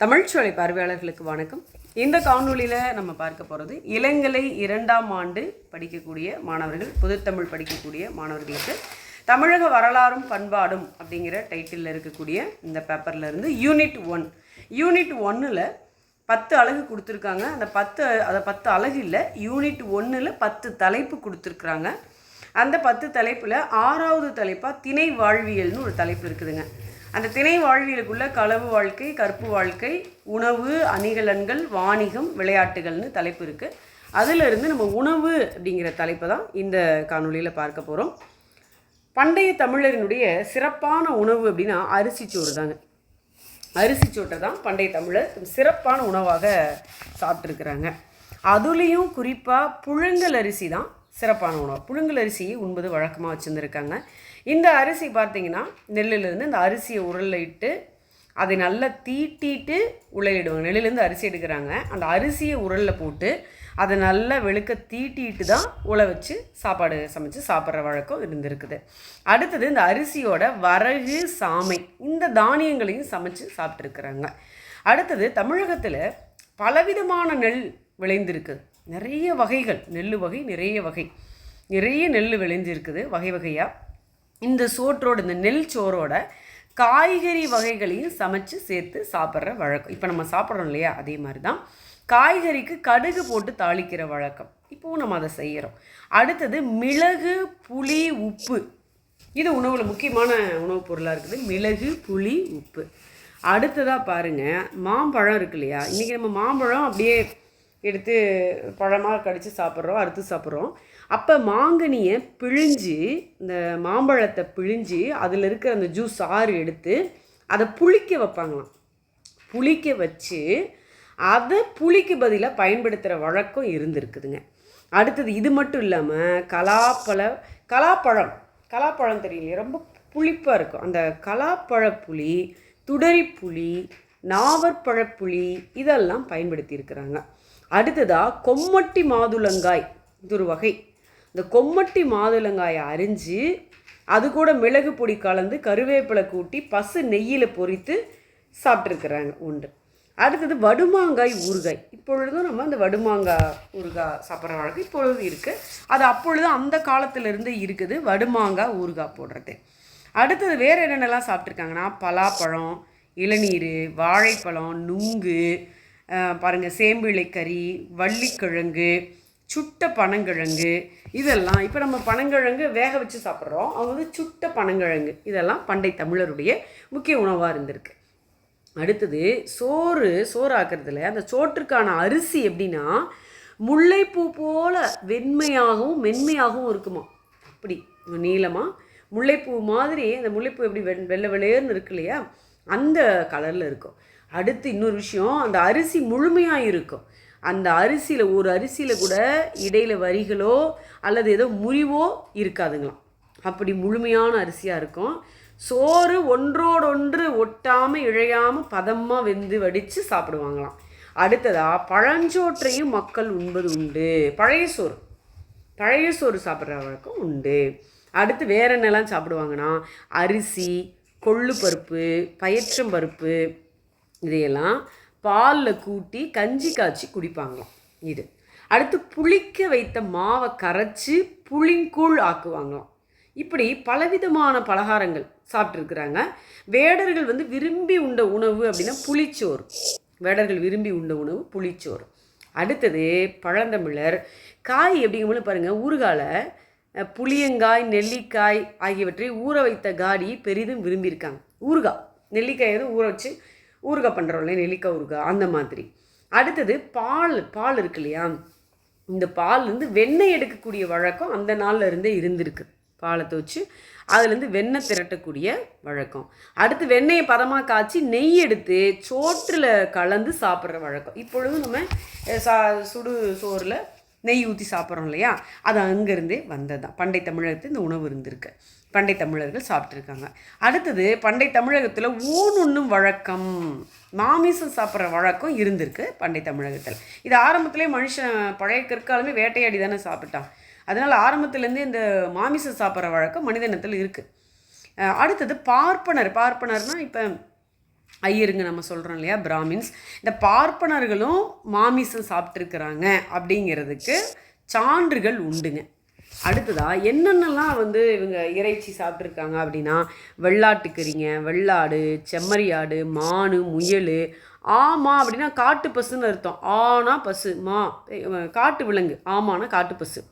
தமிழ்ச்சோலை பார்வையாளர்களுக்கு வணக்கம். இந்த காணொலியில் நம்ம பார்க்க போகிறது இளங்கலை 2ஆம் ஆண்டு படிக்கக்கூடிய மாணவர்கள், பொதுத்தமிழ் படிக்கக்கூடிய மாணவர்களுக்கு தமிழக வரலாறும் பண்பாடும் அப்படிங்கிற டைட்டிலில் இருக்கக்கூடிய இந்த பேப்பரில் இருந்து யூனிட் 1ல் 10 அலகு கொடுத்துருக்காங்க. அந்த 10 அலகு இல்லை, யூனிட் 1ல் 10 தலைப்பு கொடுத்துருக்குறாங்க. அந்த 10 தலைப்பில் 6வது தலைப்பாக திணை வாழ்வியல்னு ஒரு தலைப்பு இருக்குதுங்க. அந்த திணை வாழ்வியலுக்குள்ள களவு வாழ்க்கை, கற்பு வாழ்க்கை, உணவு, அணிகலன்கள், வாணிகம், விளையாட்டுகள்னு தலைப்பு இருக்குது. அதிலிருந்து நம்ம உணவு அப்படிங்கிற தலைப்பை தான் இந்த காணொலியில் பார்க்க போகிறோம். பண்டைய தமிழரினுடைய சிறப்பான உணவு அப்படின்னா அரிசிச்சோறு தாங்க. அரிசிச்சோற்றை தான் பண்டைய தமிழர் சிறப்பான உணவாக சாப்பிட்ருக்குறாங்க. அதுலேயும் குறிப்பாக புழுங்கல் அரிசி தான் சிறப்பான உணவு. புழுங்கல் அரிசியை உண்பது வழக்கமாக வச்சுருந்துருக்காங்க. இந்த அரிசி பார்த்திங்கன்னா நெல்லிலேருந்து இந்த அரிசியை உரலில் இட்டு அதை நல்லா தீட்டிட்டு உலையிடுவாங்க. நெல்லிலேருந்து அரிசி எடுக்கிறாங்க. அந்த அரிசியை உரலில் போட்டு அதை நல்லா வெளுக்க தீட்டிட்டு தான் உலை வச்சு சாப்பாடு சமைச்சு சாப்பிட்ற வழக்கம் இருந்திருக்குது. அடுத்தது இந்த அரிசியோட வரகு, சாமை இந்த தானியங்களையும் சமைச்சு சாப்பிட்ருக்குறாங்க. அடுத்தது தமிழகத்தில் பலவிதமான நெல் விளைந்திருக்குது. நிறைய வகைகள், நெல் வகை நிறைய நெல் விளைஞ்சிருக்குது வகை வகையாக. இந்த சோற்றோட, இந்த நெல் சோறோட காய்கறி வகைகளையும் சமைச்சு சேர்த்து சாப்பிட்ற வழக்கம். இப்போ நம்ம சாப்பிட்றோம் இல்லையா, அதே மாதிரி தான் காய்கறிக்கு கடுகு போட்டு தாளிக்கிற வழக்கம். இப்போவும் நம்ம அதை செய்கிறோம். அடுத்தது மிளகு, புளி, உப்பு. இது உணவில் முக்கியமான உணவுப் பொருளாக இருக்குது. மிளகு, புளி, உப்பு. அடுத்ததாக பாருங்கள், மாம்பழம் இருக்கு இல்லையா. இன்றைக்கி நம்ம மாம்பழம் அப்படியே எடுத்து பழமாக கடித்து சாப்பிட்றோம், அறுத்து சாப்பிட்றோம். அப்போ மாங்கனியை பிழிஞ்சு, இந்த மாம்பழத்தை பிழிஞ்சு அதில் இருக்கிற அந்த ஜூஸ் சாறு எடுத்து அதை புளிக்க வைப்பாங்களாம். புளிக்க வச்சு அதை புளிக்கு பதிலாக பயன்படுத்துகிற வழக்கம் இருந்திருக்குதுங்க. அடுத்தது இது மட்டும் இல்லாமல் கலாப்பழம் தெரியலையே, ரொம்ப புளிப்பாக இருக்கும். அந்த கலாப்பழப்புளி, துடரிப்புளி, நாவற்பழப்புளி இதெல்லாம் பயன்படுத்தி இருக்கிறாங்க. அடுத்ததாக கொம்மட்டி மாதுளங்காய், இது ஒரு வகை. இந்த கொம்மட்டி மாதுளங்காயை அரிஞ்சு அது கூட மிளகு பொடி கலந்து கருவேப்பிலை கூட்டி பசு நெய்யில் பொரித்து சாப்பிட்ருக்குறாங்க உண்டு. அடுத்தது வடுமாங்காய் ஊறுகாய். இப்பொழுதும் நம்ம அந்த வடுமாங்காய் ஊறுகாய் சாப்பிட்ற வழக்கம் இப்பொழுது இருக்குது. அது அப்பொழுது அந்த காலத்திலேருந்து இருக்குது, வடுமாங்காய் ஊறுகாய் போடுறது. அடுத்தது வேறு என்னென்னலாம் சாப்பிட்ருக்காங்கன்னா பலாப்பழம், இளநீர், வாழைப்பழம், நுங்கு, பாருங்கள், சேம்பிழைக்கறி, வள்ளிக்கிழங்கு, சுட்ட பனங்கிழங்கு இதெல்லாம். இப்போ நம்ம பனங்கிழங்கு வேக வச்சு சாப்பிட்றோம், அவங்க வந்து சுட்ட பனங்கிழங்கு. இதெல்லாம் பண்டை தமிழருடைய முக்கிய உணவாக இருந்திருக்கு. அடுத்தது சோறு ஆக்கிறதுல அந்த சோற்றுக்கான அரிசி எப்படின்னா முல்லைப்பூ போல் வெண்மையாகவும் மென்மையாகவும் இருக்குமா. அப்படி நீளமாக முல்லைப்பூ மாதிரி, அந்த முல்லைப்பூ எப்படி வெள்ளை வெள்ளையர்னு இருக்கு இல்லையா, அந்த கலரில் இருக்கும். அடுத்து இன்னொரு விஷயம், அந்த அரிசி முழுமையாக இருக்கும். அந்த அரிசியில் ஒரு அரிசியில் கூட இடையில் வரிகளோ அல்லது ஏதோ முறிவோ இருக்காதுங்களாம். அப்படி முழுமையான அரிசியாக இருக்கும். சோறு ஒன்றோடொன்று ஒட்டாமல் இழையாமல் பதமாக வெந்து வடித்து சாப்பிடுவாங்களாம். அடுத்ததாக பழஞ்சோற்றையும் மக்கள் உண்பது உண்டு. பழைய சோறு சாப்பிட்ற வழக்கம் உண்டு. அடுத்து வேறு என்னெல்லாம் சாப்பிடுவாங்கன்னா அரிசி, கொள்ளு பருப்பு, பயற்றம்பருப்பு இதையெல்லாம் பாலில் கூட்டி கஞ்சி காய்ச்சி குடிப்பாங்களாம். இது அடுத்து புளிக்க வைத்த மாவை கரைச்சி புளிங்கூழ் ஆக்குவாங்களாம். இப்படி பலவிதமான பலகாரங்கள் சாப்பிட்ருக்குறாங்க. வேடர்கள் வந்து விரும்பி உண்ட உணவு அப்படின்னா புளிச்சோறு. வேடர்கள் விரும்பி உண்ட உணவு புளிச்சோறு. அடுத்தது பழந்தமிழர் காய் எப்படிங்கும்போது பாருங்கள், ஊறுகாயில் புளியங்காய், நெல்லிக்காய் ஆகியவற்றை ஊற வைத்த காடி பெரிதும் விரும்பியிருக்காங்க. ஊறுகாய், நெல்லிக்காய் எதுவும் ஊற வச்சு ஊறுகாய் பண்ணுறோம் இல்லையா, நெல்லிக்காய் ஊறுகாய் அந்த மாதிரி. அடுத்தது பால் இருக்கு இல்லையா, இந்த பால்லேருந்து வெண்ணெய் எடுக்கக்கூடிய வழக்கம் அந்த நாளில் இருந்தே இருந்திருக்கு. பாலை துவச்சி அதுலேருந்து வெண்ணெய் திரட்டக்கூடிய வழக்கம். அடுத்து வெண்ணெயை பதமாக காய்ச்சி நெய் எடுத்து சோற்றில் கலந்து சாப்பிட்ற வழக்கம். இப்பொழுதும் நம்ம சுடு சோறில் நெய் ஊற்றி சாப்பிட்றோம் இல்லையா, அது அங்கேருந்தே வந்தது தான். பண்டை தமிழகத்தில் இந்த உணவு இருந்திருக்கு, பண்டை தமிழர்கள் சாப்பிட்ருக்காங்க. அடுத்தது பண்டை தமிழகத்தில் ஊன் உண்ணும் வழக்கம், மாமிசம் சாப்பிட்ற வழக்கம் இருந்திருக்கு பண்டை தமிழகத்தில். இது ஆரம்பத்திலே மனுஷன் பழைய கற்காலமே வேட்டையாடி தானே சாப்பிட்டான். அதனால் ஆரம்பத்துலேருந்தே இந்த மாமிசம் சாப்பிட்ற வழக்கம் மனித இனத்தில் இருக்குது. அடுத்தது பார்ப்பனர்னால் இப்போ ஐயருங்க நம்ம சொல்கிறோம் இல்லையா, பிராமின்ஸ். இந்த பார்ப்பனர்களும் மாமிசம் சாப்பிட்ருக்குறாங்க அப்படிங்கிறதுக்கு சான்றுகள் உண்டுங்க. அடுத்ததா என்னென்னலாம் இவங்க இறைச்சி சாப்பிட்ருக்காங்க அப்படின்னா, வெள்ளாட்டுக்கறிங்க, வெள்ளாடு, செம்மறியாடு, மானு, முயல். ஆமா அப்படின்னா காட்டு பசுன்னு அர்த்தம். ஆனா பசு, மா காட்டு விலங்கு, ஆமானா காட்டு பசு.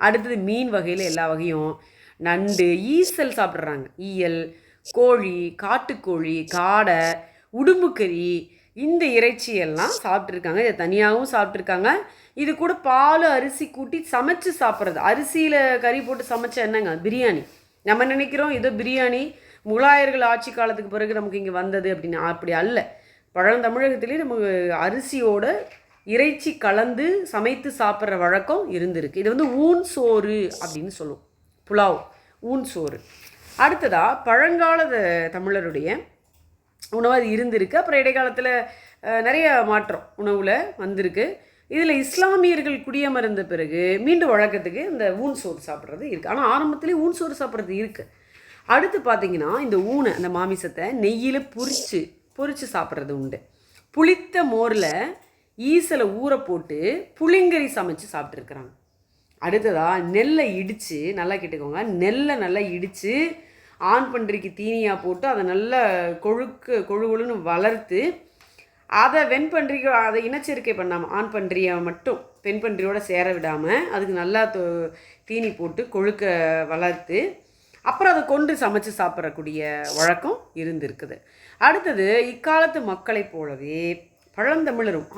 அடுத்தது மீன் வகையில் எல்லா வகையும், நண்டு, ஈசல் சாப்பிட்றாங்க. ஈயல், கோழி, காட்டுக்கோழி, காடை, உடும்புக்கறி, இந்த இறைச்சியெல்லாம் சாப்பிட்ருக்காங்க. இதை தனியாகவும் சாப்பிட்ருக்காங்க. இது கூட பால் அரிசி கூட்டி சமைச்சு சாப்பிட்றது. அரிசியில் கறி போட்டு சமைச்சா என்னங்க பிரியாணி. நம்ம நினைக்கிறோம் ஏதோ பிரியாணி முகலாயர்கள் ஆட்சி காலத்துக்கு பிறகு நமக்கு இங்கே வந்தது அப்படின்னு. அப்படி அல்ல. பழந்தமிழகத்திலேயே நமக்கு அரிசியோட இறைச்சி கலந்து சமைத்து சாப்பிட்ற வழக்கம் இருந்திருக்கு. இது ஊன் சோறு அப்படின்னு சொல்லுவோம். புலாவ், ஊன் சோறு. அடுத்ததாக பழங்கால தமிழருடைய உணவு அது இருந்திருக்கு. அப்புறம் இடைக்காலத்தில் நிறைய மாற்றம் உணவில் வந்திருக்கு. இதில் இஸ்லாமியர்கள் குடியமர்ந்த பிறகு மீண்டும் வழக்கத்துக்கு இந்த ஊன் சோறு சாப்பிட்றது இருக்குது. ஆனால் ஆரம்பத்துலேயே ஊன் சோறு சாப்பிட்றது இருக்குது. அடுத்து பார்த்திங்கன்னா இந்த ஊனை, அந்த மாமிசத்தை நெய்யில் பொரித்து சாப்பிட்றது உண்டு. புளித்த மோரில் ஈசலை ஊற போட்டு புளிங்கறி சமைச்சு சாப்பிட்ருக்குறாங்க. அடுத்ததாக நெல்லை இடித்து, நல்லா கேட்டுக்கோங்க, நெல்லை நல்லா இடித்து ஆண் பன்றிக்கு தீனியாக போட்டு அதை நல்லா கொழுன்னு வளர்த்து அதை வெண்பன்றிக்கு அதை இனச்சேர்க்கை பண்ணாமல் ஆண் பன்றியை மட்டும் பெண் பன்றியோடு சேர விடாமல் அதுக்கு நல்லா தீனி போட்டு கொழுக்க வளர்த்து அப்புறம் அதை கொண்டு சமைச்சு சாப்பிட்றக்கூடிய வழக்கம் இருந்திருக்குது. அடுத்தது இக்காலத்து மக்களை போலவே பழந்தமிழரும்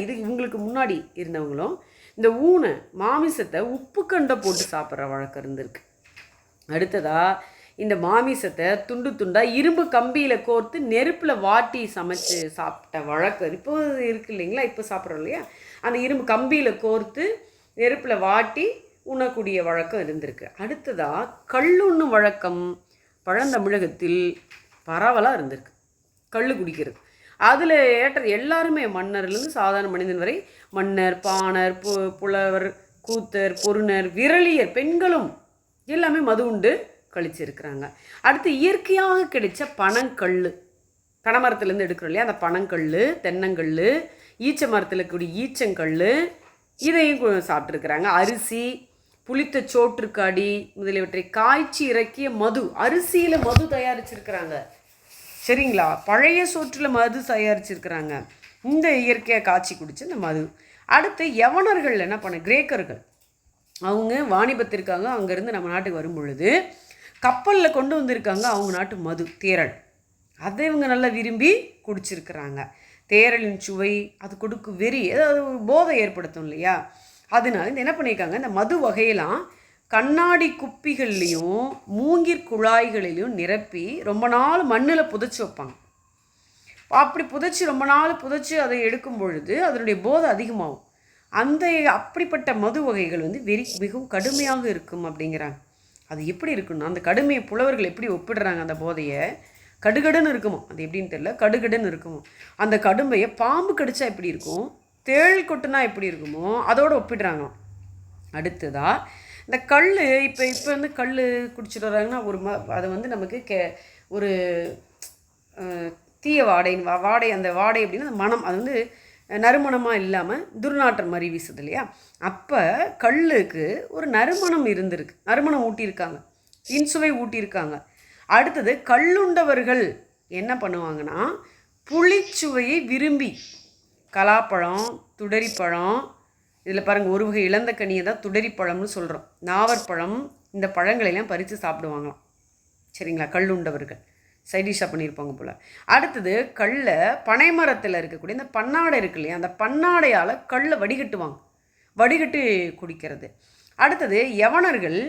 இது இவங்களுக்கு முன்னாடி இருந்தவங்களும் இந்த ஊனை மாமிசத்தை உப்பு கண்டை போட்டு சாப்பிட்ற வழக்கம் இருந்திருக்கு. அடுத்ததாக இந்த மாமிசத்தை துண்டு துண்டாக இரும்பு கம்பியில் கோர்த்து நெருப்பில் வாட்டி சமைச்சு சாப்பிட்ட வழக்கம் இப்போ இருக்குது இல்லைங்களா. இப்போ சாப்பிட்றோம் இல்லையா, அந்த இரும்பு கம்பியில் கோர்த்து நெருப்பில் வாட்டி உண்ணக்கூடிய வழக்கம் இருந்திருக்கு. அடுத்ததாக கல்லுண்ணும் வழக்கம் பழந்தமிழகத்தில் பரவலாக இருந்திருக்கு. கல் குடிக்கிறது அதில் எல்லாருமே மன்னர்லேருந்து சாதாரண மனிதன் வரை, மன்னர், பாணர், புலவர், கூத்தர், பொருணர், விரலியர், பெண்களும் எல்லாமே மது உண்டு கழிச்சிருக்கிறாங்க. அடுத்து இயற்கையாக கிடைச்ச பனங்கல், பனைமரத்துலேருந்து எடுக்கிறோம் இல்லையா, அந்த பனங்கல், தென்னங்கல், ஈச்ச மரத்தில் இருக்கக்கூடிய ஈச்சங்கல், இதையும் சாப்பிட்ருக்குறாங்க. அரிசி, புளித்த சோற்றுக்காடி முதலியவற்றை காய்ச்சி இறக்கிய மது, அரிசியில் மது தயாரிச்சிருக்கிறாங்க. சரிங்களா, பழைய சோற்றில் மது தயாரிச்சிருக்கிறாங்க. இந்த இயற்கையாக காய்ச்சி குடிச்சு இந்த மது. அடுத்து யவனர்கள் என்ன பண்ண, கிரேக்கர்கள், அவங்க வாணிபத்திற்காக அங்கேருந்து நம்ம நாட்டுக்கு வரும் பொழுது கப்பலில் கொண்டு வந்திருக்காங்க அவங்க நாட்டு மது, தேரல். அதை இவங்க நல்லா விரும்பி குடிச்சிருக்கிறாங்க. தேரலின் சுவை அது கொடுக்கு வெறி, ஏதாவது போதை ஏற்படுத்தும் இல்லையா. அதனால இந்த என்ன பண்ணியிருக்காங்க, இந்த மது வகையெல்லாம் கண்ணாடி குப்பிகள்லேயும் மூங்கிற் குழாய்களிலையும் நிரப்பி ரொம்ப நாள் மண்ணில் புதைச்சி வைப்பாங்க. அப்படி ரொம்ப நாள் புதைச்சி அதை எடுக்கும் பொழுது அதனுடைய போதை அதிகமாகும். அப்படிப்பட்ட மது வகைகள் மிகவும் கடுமையாக இருக்கும் அப்படிங்கிறாங்க. அது எப்படி இருக்குன்னா, அந்த கடுமையை புலவர்கள் எப்படி ஒப்பிடுறாங்க, அந்த போதையை கடுகடுன்னு இருக்குமோ, அது எப்படின்னு தெரியல, கடுகடுன்னு இருக்குமோ. அந்த கடுமையை பாம்பு கடிச்சா எப்படி இருக்கும், தேள் கொட்டுனா எப்படி இருக்குமோ அதோடு ஒப்பிடுறாங்க. அடுத்ததாக இந்த கல், இப்போ கல் குடிச்சிட்டு வர்றாங்கன்னா அதை நமக்கு ஒரு தீய வாடை, அந்த வாடை அப்படின்னா அந்த மனம், அது நறுமணமாக இல்லாமல் துர்நாற்றம் மாதிரி வீசுது இல்லையா. அப்போ கல்லுக்கு ஒரு நறுமணம் இருந்திருக்கு, நறுமணம் ஊட்டியிருக்காங்க, இன்சுவை ஊட்டியிருக்காங்க. அடுத்தது கல்லுண்டவர்கள் என்ன பண்ணுவாங்கன்னா, புளிச்சுவையை விரும்பி கலாப்பழம், துடரிப்பழம், இதில் பாருங்கள் ஒரு வகை இழந்த கனியை தான் துடரிப்பழம்னு சொல்கிறோம், நாவற்பழம், இந்த பழங்களெல்லாம் பறித்து சாப்பிடுவாங்களாம். சரிங்களா, கல்லுண்டவர்கள் சைடிஷாக பண்ணியிருப்பாங்க போல். அடுத்தது கல்லை பனைமரத்தில் இருக்கக்கூடிய இந்த பன்னாடை இருக்கு இல்லையா, அந்த பன்னாடையால் கல்லை வடிகட்டு குடிக்கிறது. அடுத்தது யவனர்கள்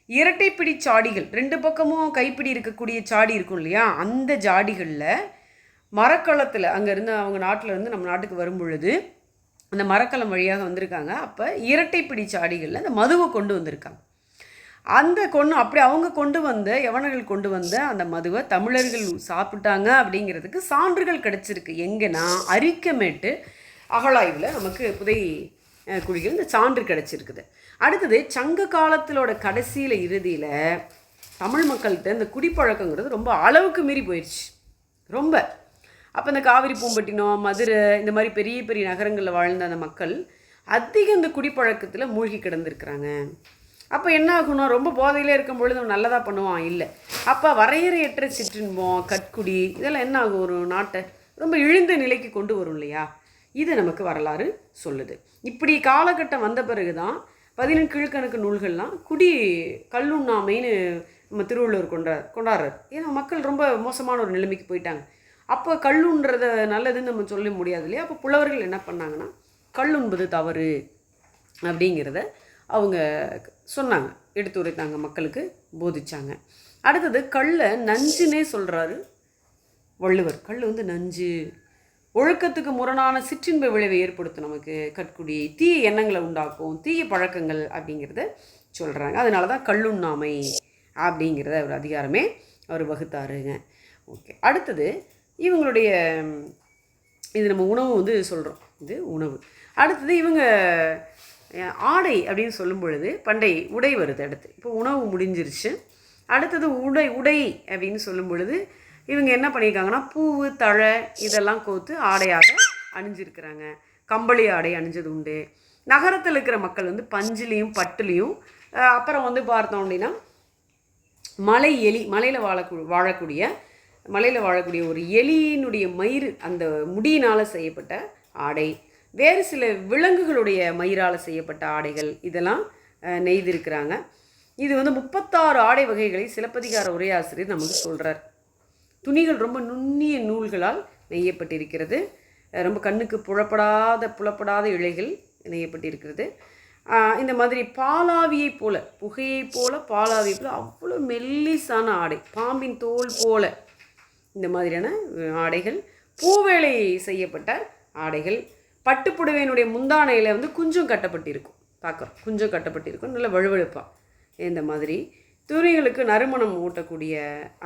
இரட்டைப்பிடி சாடிகள், 2 பக்கமும் கைப்பிடி இருக்கக்கூடிய சாடி இருக்கும் இல்லையா, அந்த ஜாடிகளில் மரக்களத்தில் அங்கேருந்து அவங்க நாட்டிலேருந்து நம்ம நாட்டுக்கு வரும் பொழுது அந்த மரக்கலம் வழியாக வந்திருக்காங்க. அப்போ இரட்டைப்பிடி சாடிகளில் அந்த மதுவை கொண்டு வந்திருக்காங்க. அப்படி அவங்க கொண்டு வந்த யவனர்கள் கொண்டு வந்த அந்த மதுவை தமிழர்கள் சாப்பிட்டாங்க அப்படிங்கிறதுக்கு சான்றுகள் கிடச்சிருக்கு. எங்கன்னா அரிக்கமேட்டு அகழாய்வில் நமக்கு புதை குழிகள் இந்த சான்று கிடச்சிருக்குது. அடுத்தது சங்க காலத்திலோட கடைசியில் இறுதியில் தமிழ் மக்கள்கிட்ட இந்த குடிப்பழக்கங்கிறது ரொம்ப அளவுக்கு மீறி போயிடுச்சு. ரொம்ப அப்போ இந்த காவிரி பூம்பட்டினம், மதுரை இந்த மாதிரி பெரிய பெரிய நகரங்களில் வாழ்ந்த அந்த மக்கள் அதிக இந்த குடிப்பழக்கத்தில் மூழ்கி கிடந்திருக்கிறாங்க. அப்போ என்ன ஆகும்னா, ரொம்ப போதையிலே இருக்கும் பொழுது அவன் நல்லதாக பண்ணுவான் இல்லை. அப்போ வரையறையற்ற சிற்றின்பம், கட்குடி இதெல்லாம் என்ன ஆகும், ஒரு நாட்டை ரொம்ப இழிந்த நிலைக்கு கொண்டு வரும் இல்லையா. இது நமக்கு வரலாறு சொல்லுது. இப்படி காலகட்டம் வந்த பிறகு தான் 18 கீழ்கணக்கு நூல்கள்லாம் கல்லுண்ணாமைன்னு நம்ம திருவள்ளுவர் கொண்டாடுறார். ஏன்னா மக்கள் ரொம்ப மோசமான ஒரு நிலைமைக்கு போயிட்டாங்க. அப்போ கல்லுன்றத நல்லதுன்னு நம்ம சொல்ல முடியாது இல்லையா. அப்போ புலவர்கள் என்ன பண்ணாங்கன்னா, கல்லுண்பது தவறு அப்படிங்கிறத அவங்க சொன்னாங்க, எடுத்துரைத்தாங்க, மக்களுக்கு போதிச்சாங்க. அடுத்தது கல்லை நஞ்சுன்னே சொல்கிறாரு வள்ளுவர். கல் நஞ்சு, ஒழுக்கத்துக்கு முரணான சிற்றின்ப விளைவை ஏற்படுத்தும், நமக்கு கட்குடி தீய எண்ணங்களை உண்டாக்கும், தீய பழக்கங்கள் அப்படிங்கிறத சொல்கிறாங்க. அதனால தான் கல்லுண்ணாமை அப்படிங்கிறத ஒரு அதிகாரமே அவர் வகுத்தாருங்க. ஓகே, அடுத்தது இவங்களுடைய இது நம்ம உணவு சொல்கிறோம், இது உணவு. அடுத்தது இவங்க ஆடை அப்படின்னு சொல்லும் பொழுது பண்டை உடை வருது அடுத்து. இப்போ உணவு முடிஞ்சிருச்சு, அடுத்தது உடை அப்படின்னு சொல்லும் பொழுது இவங்க என்ன பண்ணியிருக்காங்கன்னா, பூவு தழை இதெல்லாம் கோத்து ஆடையாக அணிஞ்சிருக்கிறாங்க. கம்பளி ஆடை அணிஞ்சது உண்டு. நகரத்தில் இருக்கிற மக்கள் பஞ்சுலேயும் பட்டுலேயும், அப்புறம் பார்த்தோம் அப்படின்னா மலையில் வாழக்கூடிய ஒரு எலியினுடைய மயிர், அந்த முடியினால் செய்யப்பட்ட ஆடை, வேறு சில விலங்குகளுடைய மயிரால் செய்யப்பட்ட ஆடைகள் இதெல்லாம் நெய்திருக்கிறாங்க. இது 36 ஆடை வகைகளை சிலப்பதிகார உரையாசிரியர் நமக்கு சொல்கிறார். துணிகள் ரொம்ப நுண்ணிய நூல்களால் நெய்யப்பட்டிருக்கிறது. ரொம்ப கண்ணுக்கு புலப்படாத இழைகள் நெய்யப்பட்டிருக்கிறது. இந்த மாதிரி பாலாவியை போல, புகையை போல, பாலாவியை போல அவ்வளோ மெல்லிசான ஆடை, பாம்பின் தோல் போல இந்த மாதிரியான ஆடைகள், பூவேலை செய்யப்பட்ட ஆடைகள், பட்டுப்புடவையினுடைய முந்தானையில் குஞ்சம் கட்டப்பட்டிருக்கும், பார்க்குறோம் குஞ்சம் கட்டப்பட்டிருக்கும், நல்ல வழுவழுப்பாக. இந்த மாதிரி துணிகளுக்கு நறுமணம் ஊட்டக்கூடிய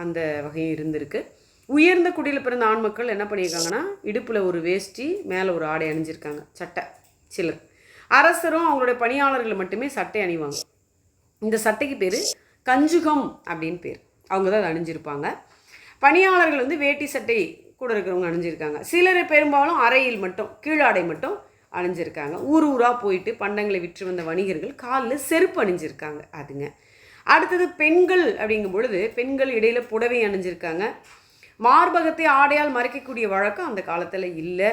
அந்த வகையும் இருந்திருக்கு. உயர்ந்த குடியில் பிறந்த ஆண் மக்கள் என்ன பண்ணியிருக்காங்கன்னா, இடுப்பில் ஒரு வேஷ்டி, மேலே ஒரு ஆடை அணிஞ்சிருக்காங்க, சட்டை. சிலர் அரசரும் அவங்களுடைய பணியாளர்கள் மட்டுமே சட்டை அணிவாங்க. இந்த சட்டைக்கு பேர் கஞ்சுகம் அப்படின்னு பேர். அவங்க தான் அதை அணிஞ்சிருப்பாங்க. பணியாளர்கள் வேட்டி சட்டை கூட இருக்கிறவங்க அணிஞ்சிருக்காங்க. சிலர் பெரும்பாலும் அறையில் மட்டும் கீழாடை மட்டும் அணிஞ்சிருக்காங்க. ஊராக போயிட்டு பண்டங்களை விற்று வந்த வணிகர்கள் காலில் செருப்பு அணிஞ்சிருக்காங்க. அதுங்க. அடுத்தது பெண்கள் அப்படிங்கும் பொழுது பெண்கள் இடையில் புடவை அணிஞ்சிருக்காங்க. மார்பகத்தை ஆடையால் மறைக்கக்கூடிய வழக்கம் அந்த காலத்தில் இல்லை.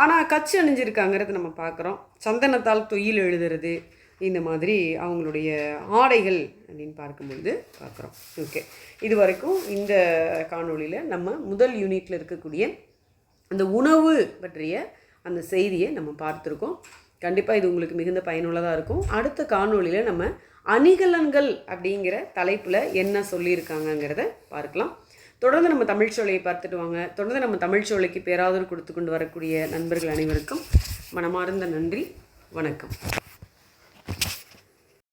ஆனால் கச்சு அணிஞ்சிருக்காங்கிறது நம்ம பார்க்குறோம். சந்தனத்தால் தொயில் எழுதுறது, இந்த மாதிரி அவங்களுடைய ஆடைகள் அப்படின்னு பார்க்கும்பொழுது பார்க்குறோம். ஓகே, இது வரைக்கும் இந்த காணொளியில் நம்ம முதல் யூனிட்டில் இருக்கக்கூடிய அந்த உணவு பற்றிய அந்த செய்தியை நம்ம பார்த்துருக்கோம். கண்டிப்பாக இது உங்களுக்கு மிகுந்த பயனுள்ளதாக இருக்கும். அடுத்த காணொளியில் நம்ம அணிகலன்கள் அப்படிங்கிற தலைப்பில் என்ன சொல்லியிருக்காங்கங்கிறத பார்க்கலாம். தொடர்ந்து நம்ம தமிழ்ச்சோலையை பார்த்துட்டு வாங்க. தொடர்ந்து நம்ம தமிழ்ச்சோலைக்கு பேராதரவு கொடுத்து கொண்டு வரக்கூடிய நண்பர்கள் அனைவருக்கும் மனமார்ந்த நன்றி. வணக்கம்.